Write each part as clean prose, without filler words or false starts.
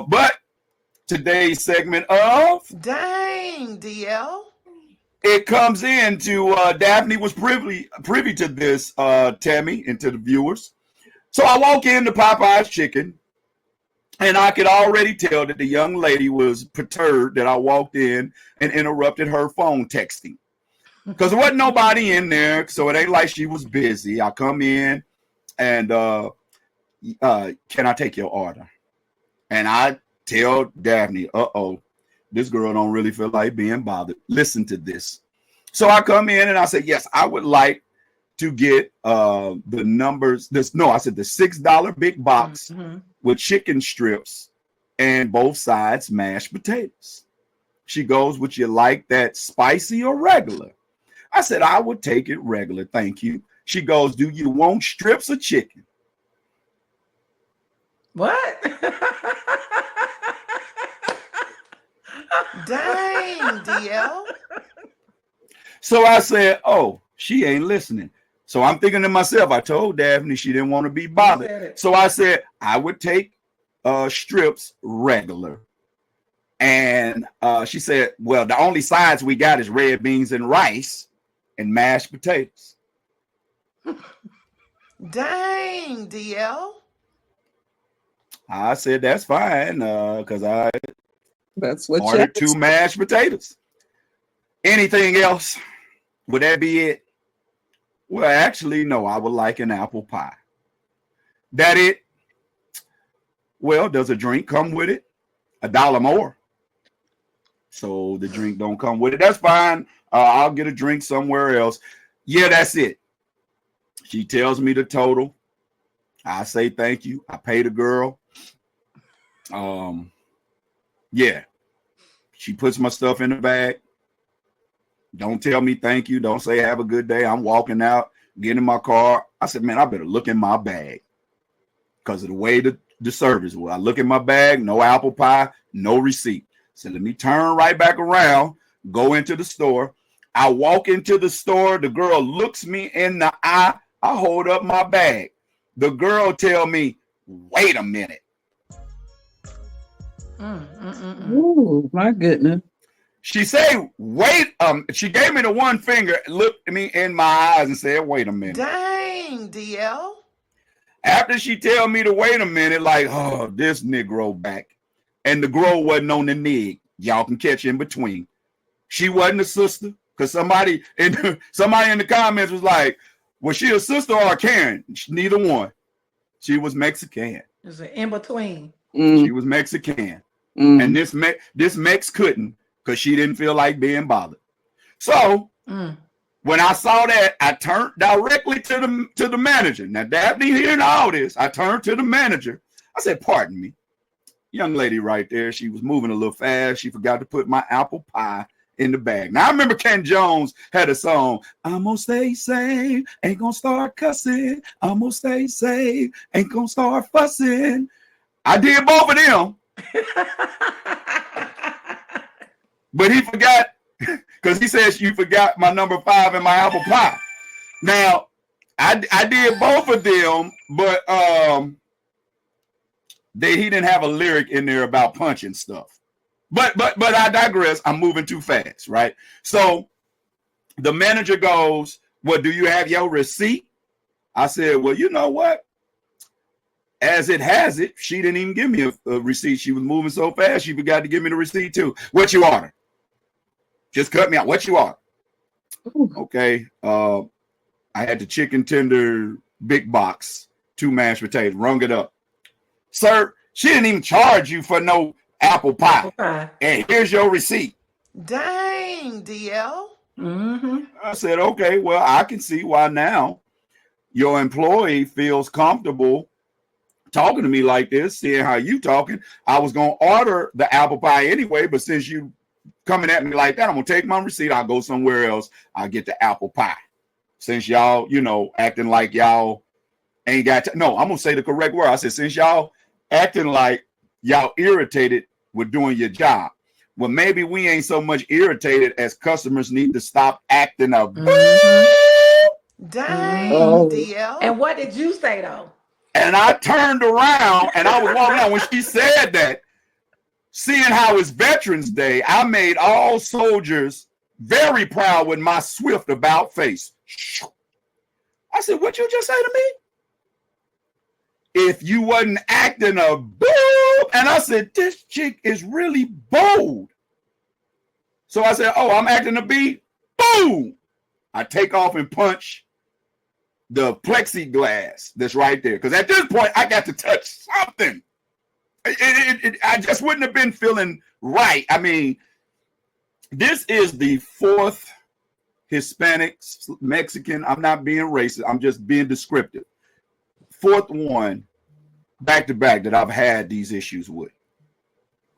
But today's segment of Dang, DL. It comes into Daphne was privy to this, Tammy, and to the viewers. So I walk into Popeyes Chicken, and I could already tell that the young lady was perturbed that I walked in and interrupted her phone texting. Because there wasn't nobody in there, so it ain't like she was busy. I come in and can I take your order? And I tell Daphne, this girl don't really feel like being bothered. Listen to this. So I come in and I say, yes, I would like to get the numbers. I said the $6 big box with chicken strips and both sides mashed potatoes. She goes, would you like that spicy or regular? I said, I would take it regular, thank you. She goes, do you want strips of chicken? What? Dang, DL. So I said, oh, she ain't listening. So I'm thinking to myself, I told Daphne she didn't want to be bothered. So I said, I would take strips regular. And she said, well, the only sides we got is red beans and rice and mashed potatoes. Dang, DL. I said, that's fine, because that's what ordered 2 mashed potatoes. Anything else? Would that be it? Well, actually, no, I would like an apple pie. That it? Well, does a drink come with it? $1 more. So the drink don't come with it. That's fine. I'll get a drink somewhere else. Yeah, that's it. She tells me the total. I say thank you. I pay the girl. Yeah. She puts my stuff in the bag. Don't tell me thank you. Don't say have a good day. I'm walking out, getting in my car. I said, man, I better look in my bag because of the way the service was. I look in my bag, no apple pie, no receipt. So let me turn right back around, go into the store. I walk into the store. The girl looks me in the eye. I hold up my bag. The girl tell me, wait a minute. Oh, my goodness. She said, wait. She gave me the one finger, looked at me in my eyes and said, wait a minute. Dang, DL. After she tell me to wait a minute, like, oh, this Negro back. And the girl wasn't on the nig. Y'all can catch in between. She wasn't a sister. Because somebody in the comments was like, was she a sister or a Karen? Neither one. She was Mexican. It's an in between. She was Mexican. And this Mex couldn't because she didn't feel like being bothered. So when I saw that, I turned directly to the manager. Now, Daphne hearing all this, I turned to the manager. I said, pardon me. Young lady right there, she was moving a little fast. She forgot to put my apple pie in the bag. Now, I remember Ken Jones had a song, I'm gonna stay safe, ain't gonna start cussing. I'm gonna stay safe, ain't gonna start fussing. I did both of them. But he forgot, because he says you forgot my number 5 in my apple pie. Now, I did both of them, but he didn't have a lyric in there about punching stuff. But I digress. I'm moving too fast, right? So the manager goes, well, do you have your receipt? I said, well, you know what? As it has it, she didn't even give me a receipt. She was moving so fast, she forgot to give me the receipt too. What you order? Just cut me out. What you order? Okay. I had the chicken tender big box, 2 mashed potatoes, rung it up. Sir, she didn't even charge you for no apple pie. And here's your receipt. Dang, DL. I said, okay, well, I can see why now your employee feels comfortable talking to me like this, seeing how you talking. I was going to order the apple pie anyway, but since you coming at me like that, I'm going to take my receipt. I'll go somewhere else. I'll get the apple pie. Since y'all, acting like y'all ain't got no, I'm going to say the correct word. I said, since y'all acting like y'all irritated with doing your job. Well, maybe we ain't so much irritated as customers need to stop acting up. Dang, DL. And what did you say though? And I turned around and I was walking out when she said that. seeing how it's Veterans Day, I made all soldiers very proud with my swift about face. I said, what you just say to me? If you wasn't acting a boob. And I said, this chick is really bold. So I said, oh, I'm acting a B. Boom. I take off and punch the plexiglass that's right there. Because at this point, I got to touch something. I just wouldn't have been feeling right. I mean, this is the fourth Hispanic, Mexican, I'm not being racist, I'm just being descriptive. Fourth one, back to back, that I've had these issues with.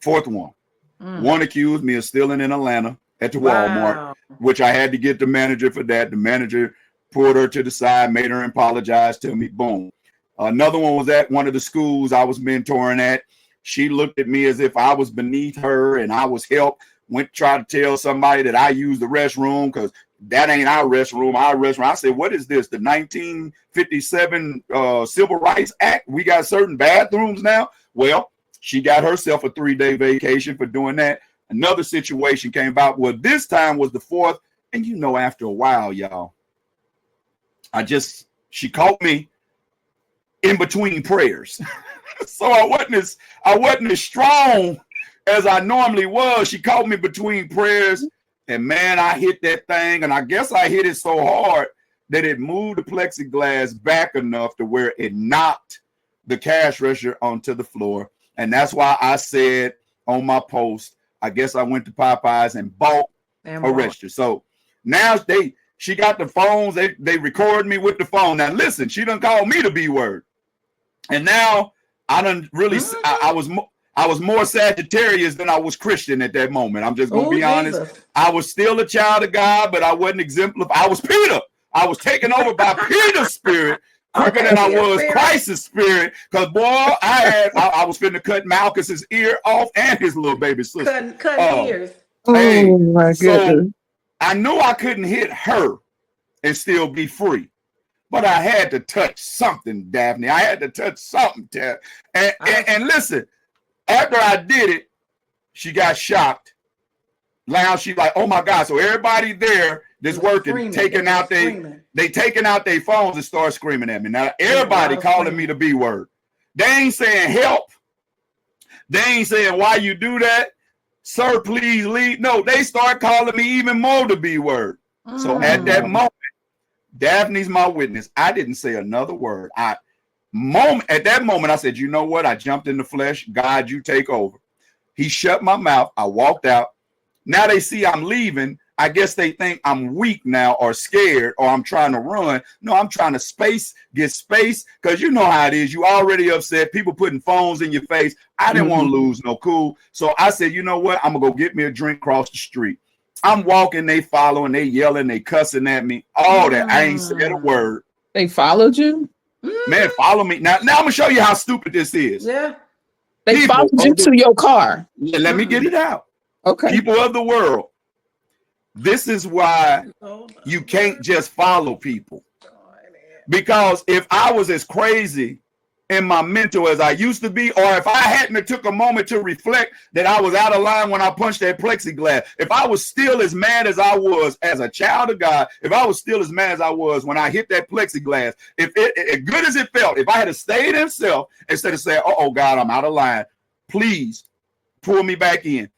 Fourth one. One accused me of stealing in Atlanta at the Walmart, which I had to get the manager for that. The manager pulled her to the side, made her apologize to me. Boom. Another one was at one of the schools I was mentoring at. She looked at me as if I was beneath her and I was help. Went to try to tell somebody that I used the restroom because that ain't our restroom. Our restroom. I said, what is this? The 1957 Civil Rights Act? We got certain bathrooms now? Well, she got herself a 3-day vacation for doing that. Another situation came about. Well, this time was the fourth. And you know, after a while, y'all, she caught me in between prayers. So I wasn't as strong as I normally was. She caught me between prayers, and man, I hit that thing, and I guess I hit it so hard that it moved the plexiglass back enough to where it knocked the cash register onto the floor. And that's why I said on my post, I guess I went to Popeyes and bought a register. So now she got the phones, they record me with the phone. Now listen, she done called me the B word. And now I done really, I was more Sagittarius than I was Christian at that moment. I'm just going to be honest. I was still a child of God, but I wasn't exemplified. I was Peter. I was taken over by Peter's spirit quicker than I was Christ's spirit. Because, boy, I was finna cut Malchus's ear off and his little baby sister. Cutting ears. Hey, oh, my goodness. So I knew I couldn't hit her and still be free. But I had to touch something, Daphne. I had to touch something, Ted. And listen, after I did it, she got shocked. Now she's like, oh my God. So everybody there that's working, taking out their phones and start screaming at me. Now everybody calling me the B word. They ain't saying help. They ain't saying why you do that. Sir, please leave. No, they start calling me even more the B word. So at that moment, Daphne's my witness. I didn't say another word. At that moment, I said, you know what? I jumped in the flesh. God, you take over. He shut my mouth. I walked out. Now they see I'm leaving. I guess they think I'm weak now or scared or I'm trying to run. No, I'm trying to get space because you know how it is. You already upset. People putting phones in your face. I didn't want to lose no cool. So I said, you know what? I'm going to go get me a drink across the street. I'm walking, they following, they yelling, they cussing at me. All that. I ain't said a word. They followed you? Man, follow me. Now I'm going to show you how stupid this is. Yeah. They followed you to your car. Let me get it out. Okay. People of the world, this is why you can't just follow people. Because if I was as crazy in my mental as I used to be, or if I hadn't took a moment to reflect that I was out of line when I punched that plexiglass, if I was still as mad as I was as a child of God, if I was still as mad as I was when I hit that plexiglass, if as good as it felt, if I had stayed in self instead of saying, oh God, I'm out of line, please pull me back in.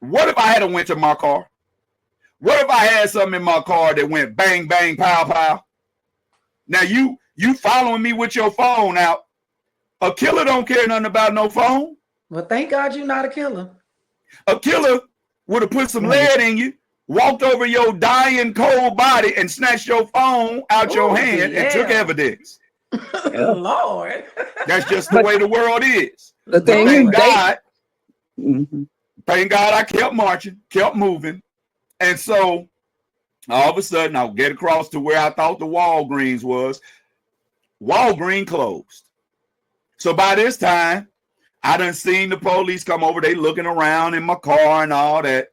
What if I had went to my car? What if I had something in my car that went bang, bang, pow, pow? Now you following me with your phone out. A killer don't care nothing about no phone. Well, thank God you're not a killer. A killer would have put some lead in you, walked over your dying cold body and snatched your phone out your hand and took evidence. Lord. That's just the way the world is. The thing thank God, thank God I kept marching, kept moving. And so all of a sudden I'll get across to where I thought the Walgreens was. Walgreens closed. So by this time, I done seen the police come over. They looking around in my car and all that.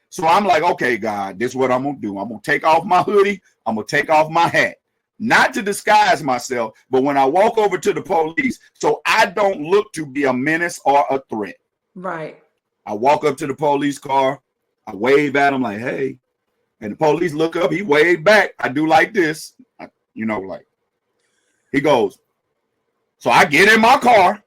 So I'm like, okay, God, this is what I'm going to do. I'm going to take off my hoodie. I'm going to take off my hat. Not to disguise myself, but when I walk over to the police, so I don't look to be a menace or a threat. Right. I walk up to the police car. I wave at him like, hey. And the police look up. He waved back. I do like this. Like. He goes. So I get in my car.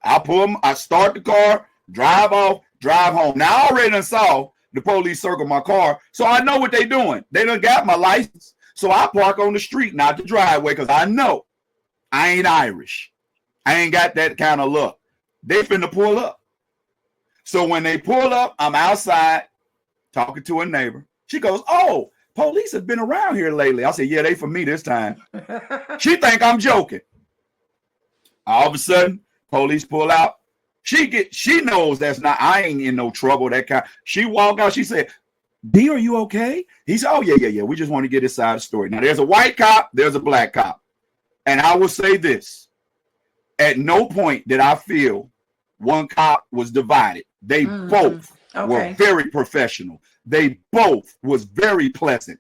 I start the car, drive off, drive home. Now, I already saw the police circle my car, so I know what they're doing. They done got my license. So I park on the street, not the driveway, because I know I ain't Irish. I ain't got that kind of luck. They finna pull up. So when they pull up, I'm outside talking to a neighbor. She goes, oh, police have been around here lately. I said, yeah, they for me this time. She think I'm joking. All of a sudden, police pull out. She knows that's not, I ain't in no trouble, that kind. She walked out, she said, D, are you okay? He said, oh, yeah. We just want to get this side of the story. Now, there's a white cop, there's a black cop. And I will say this. At no point did I feel one cop was divided. They both were very professional. They both was very pleasant.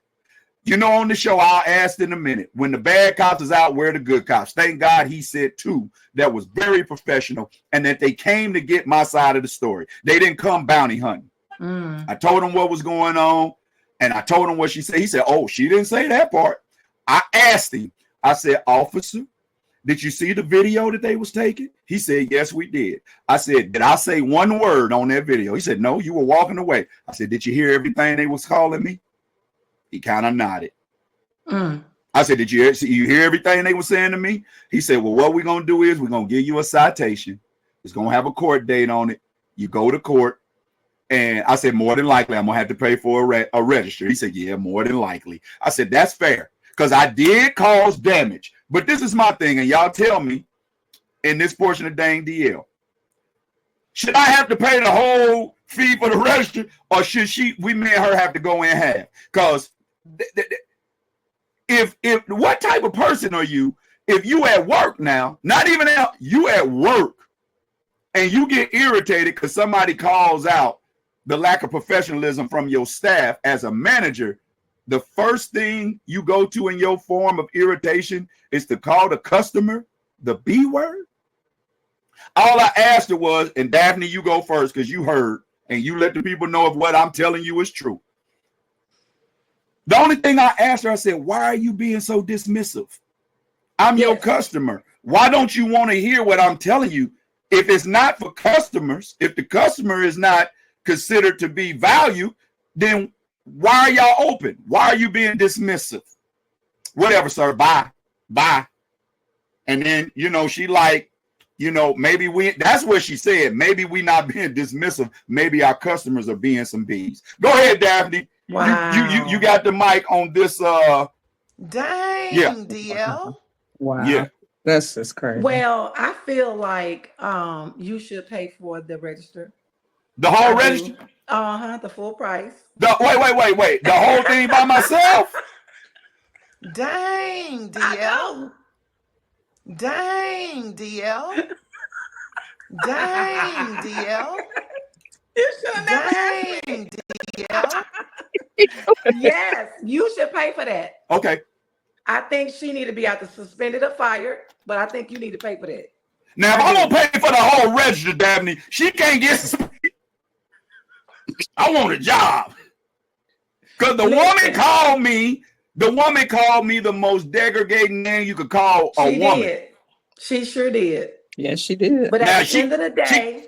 On the show, I'll ask in a minute, when the bad cops is out, where the good cops? Thank God he said two that was very professional and that they came to get my side of the story. They didn't come bounty hunting. I told him what was going on, and I told him what she said. He said, oh, she didn't say that part. I asked him. I said, officer, did you see the video that they was taking? He said, yes, we did. I said, did I say one word on that video? He said, no, you were walking away. I said, did you hear everything they was calling me? He kind of nodded. I said, did you hear everything they were saying to me? He said, well, what we're going to do is we're going to give you a citation. It's going to have a court date on it. You go to court. And I said, more than likely, I'm going to have to pay for a register. He said, yeah, more than likely. I said, that's fair because I did cause damage. But this is my thing. And y'all tell me in this portion of Dang DL, should I have to pay the whole fee for the register or should me and her have to go in half? Because if what type of person are you if you at work now, not even out, you at work and you get irritated because somebody calls out the lack of professionalism from your staff as a manager, the first thing you go to in your form of irritation is to call the customer the B word? All I asked her was, and Daphne, you go first because you heard and you let the people know if what I'm telling you is true. The only thing I asked her, I said, why are you being so dismissive? I'm your customer. Why don't you want to hear what I'm telling you? If it's not for customers, if the customer is not considered to be valued, then why are y'all open? Why are you being dismissive? Whatever, sir. Bye. And then, she like, maybe that's what she said. Maybe we not being dismissive. Maybe our customers are being some bees. Go ahead, Daphne. Wow. You got the mic on this. Dang, DL. Wow. Yeah. That's just crazy. Well, I feel like you should pay for the register. The whole register? The full price. Wait. The whole thing by myself? Dang, DL. Dang, DL. Dang, DL. You should have never Dang, DL. Yes, you should pay for that. Okay. I think she need to be either suspended or fired, but I think you need to pay for that. Now, if I'm going to pay for the whole register, Daphne, she can't get suspended. I want a job. Because the woman called me the most degrading name you could call a woman. Did. She sure did. Yes, she did. But at the end of the day,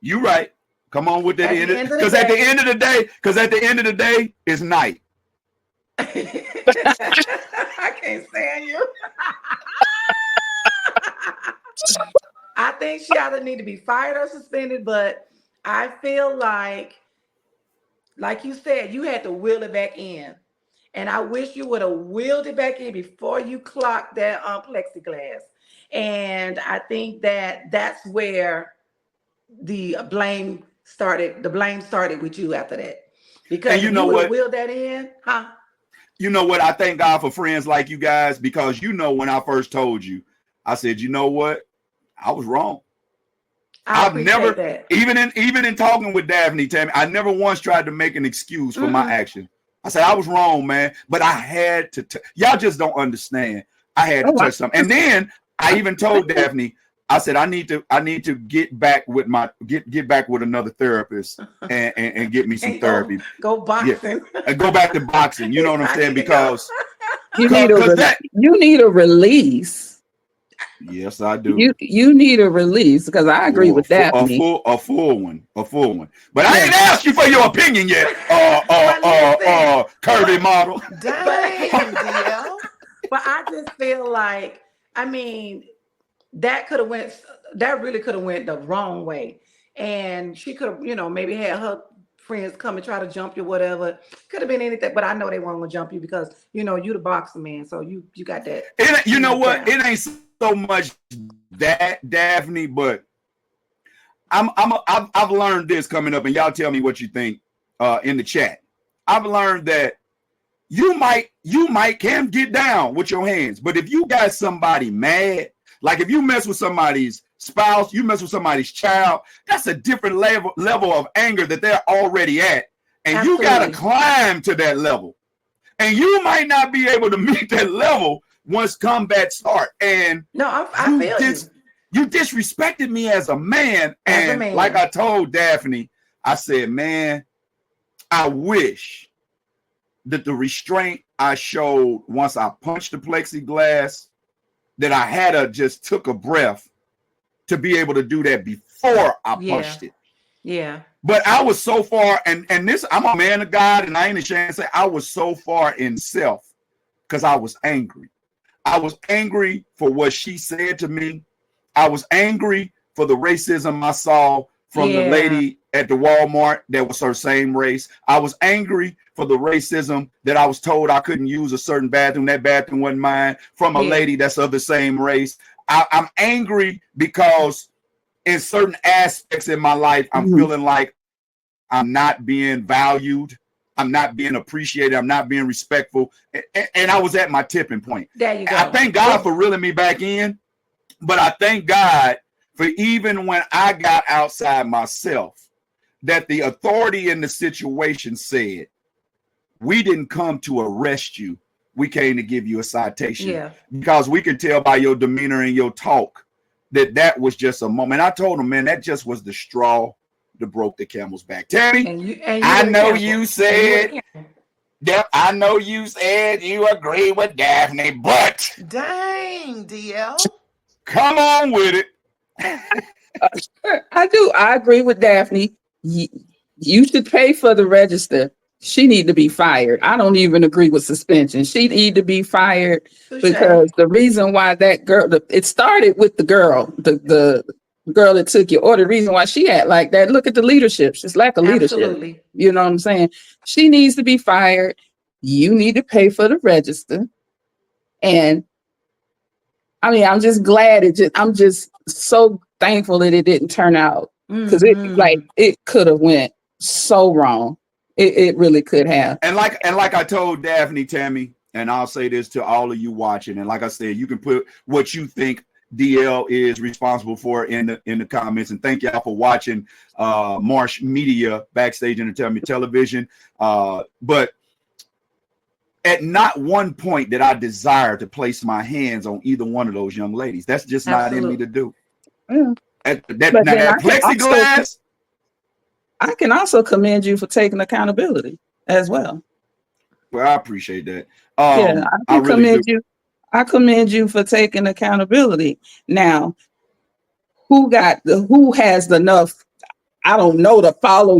you right. Come on with that. Because at the end of the day, it's night. I can't stand you. I think she either need to be fired or suspended, but I feel like you said, you had to wheel it back in. And I wish you would have wheeled it back in before you clocked that plexiglass. And I think that's where the blame started. The blame started with you after that. Because you wheeled that in, huh? You know what? I thank God for friends like you guys, because when I first told you, I said, you know what? I was wrong. I've never, that. even in talking with Daphne, Tammy, I never once tried to make an excuse for my action. I said, I was wrong, man, but I had to, y'all just don't understand. I had to touch something. And then I even told Daphne, I said I need to get back with get back with another therapist and get me some And therapy. go boxing. And go back to boxing. You know what I'm I saying? need to go. Because You need you need a release. yes, I do. You need a release because I agree with Daphne. A full one. But I ain't asked you for your opinion yet. Curvy model. Dang, DL. But I just feel like, I mean, that really could have went the wrong way. And she could have, maybe had her friends come and try to jump you, whatever. Could have been anything, but I know they weren't gonna jump you because you the boxing man, so you got that. You know what? It ain't so much that, Daphne, but I've learned this coming up, and y'all tell me what you think in the chat. I've learned that you can get down with your hands, but if you got somebody mad, like if you mess with somebody's spouse, you mess with somebody's child, that's a different level of anger that they're already at, and Absolutely. you got to climb to that level, and you might not be able to meet that level once combat start. And no, I feel you disrespected me as a man, and like I told Daphne, I said, man, I wish that the restraint I showed once I punched the plexiglass, that I had just took a breath to be able to do that before I punched it. Yeah. But I was so far, and this, I'm a man of God, and I ain't ashamed to say I was so far in self because I was angry. I was angry for what she said to me. I was angry for the racism I saw from the lady at the Walmart that was her same race. I was angry for the racism that I was told I couldn't use a certain bathroom. That bathroom wasn't mine, from a lady that's of the same race. I'm angry because in certain aspects in my life, I'm feeling like I'm not being valued. I'm not being appreciated. I'm not being respectful. And I was at my tipping point. There you go. I thank God for reeling me back in, but I thank God for even when I got outside myself, that the authority in the situation said, we didn't come to arrest you. We came to give you a citation. Yeah. Because we could tell by your demeanor and your talk that was just a moment. I told him, man, that just was the straw that broke the camel's back. Tammy, I know you said, I know you said you agree with Daphne, but Dang, DL. come on with it. I do. I agree with Daphne. You should pay for the register. She need to be fired. I don't even agree with suspension. She need to be fired because the reason why that girl, it started with the girl, the girl that took your order. The reason why she had like that, look at the leadership. She's lack of leadership. Absolutely. You know what I'm saying? She needs to be fired. You need to pay for the register. And I mean, I'm just glad I'm just so thankful that it didn't turn out, because it could have went so wrong. It really could have. And like I told Daphne, Tammy, and I'll say this to all of you watching, and like I said, you can put what you think DL is responsible for in the comments. And thank y'all for watching Marsh Media Backstage Entertainment Television. But at not one point did I desire to place my hands on either one of those young ladies. That's just not in me to do. Yeah. That plexiglass. I can also commend you for taking accountability as well. Well, I appreciate that. I commend you for taking accountability. Now, who has enough, I don't know, to follow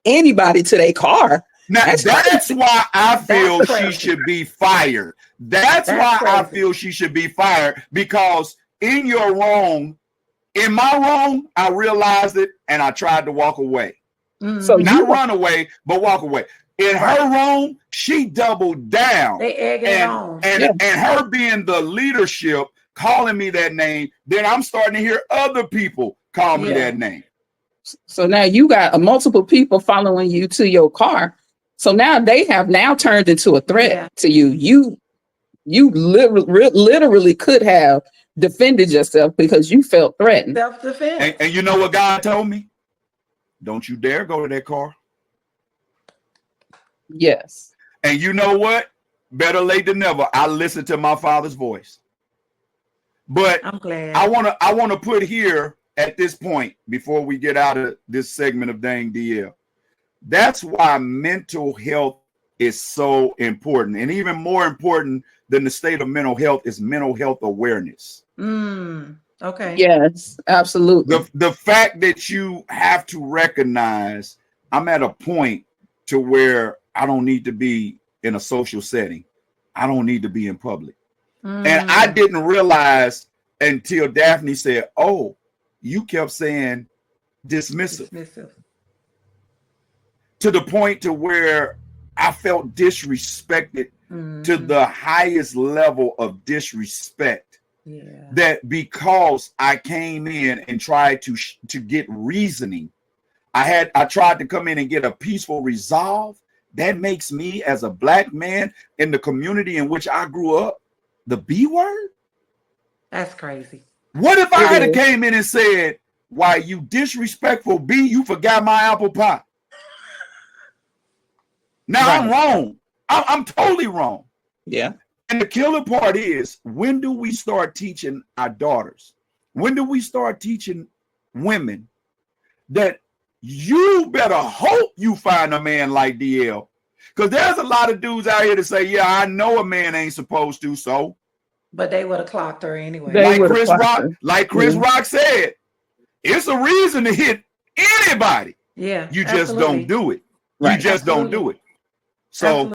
anybody to their car? Now, that's why I feel she should be fired. That's why I feel she should be fired, because in my wrong, I realized it and I tried to walk away. So not run away, but walk away. In her wrong, she doubled down. They egg it on. And her being the leadership, calling me that name, then I'm starting to hear other people call me that name. So now you got multiple people following you to your car. So now they have turned into a threat to you. You literally could have defended yourself because you felt threatened. Self-defense. And you know what God told me? Don't you dare go to that car. Yes. And you know what? Better late than never. I listened to my father's voice. But I'm glad. I want to put here at this point before we get out of this segment of Dang DL. That's why mental health is so important, and even more important than the state of mental health is mental health awareness. Okay. Yes, absolutely. The fact that you have to recognize I'm at a point to where I don't need to be in a social setting. I don't need to be in public. And I didn't realize until Daphne said, "Oh, you kept saying dismissive." To the point to where I felt disrespected to the highest level of disrespect. Yeah. That because I came in and tried to get reasoning, I tried to come in and get a peaceful resolve. That makes me, as a black man in the community in which I grew up, the B word. That's crazy. What if I had came in and said, "Why you disrespectful B, you forgot my apple pie"? Now I'm wrong. I'm totally wrong. Yeah. And the killer part is, when do we start teaching our daughters? When do we start teaching women that you better hope you find a man like DL? Because there's a lot of dudes out here to say, "Yeah, I know a man ain't supposed to, so." But they would have clocked her anyway. Like Chris Rock said, it's a reason to hit anybody. Yeah. You just don't do it. You just don't do it. So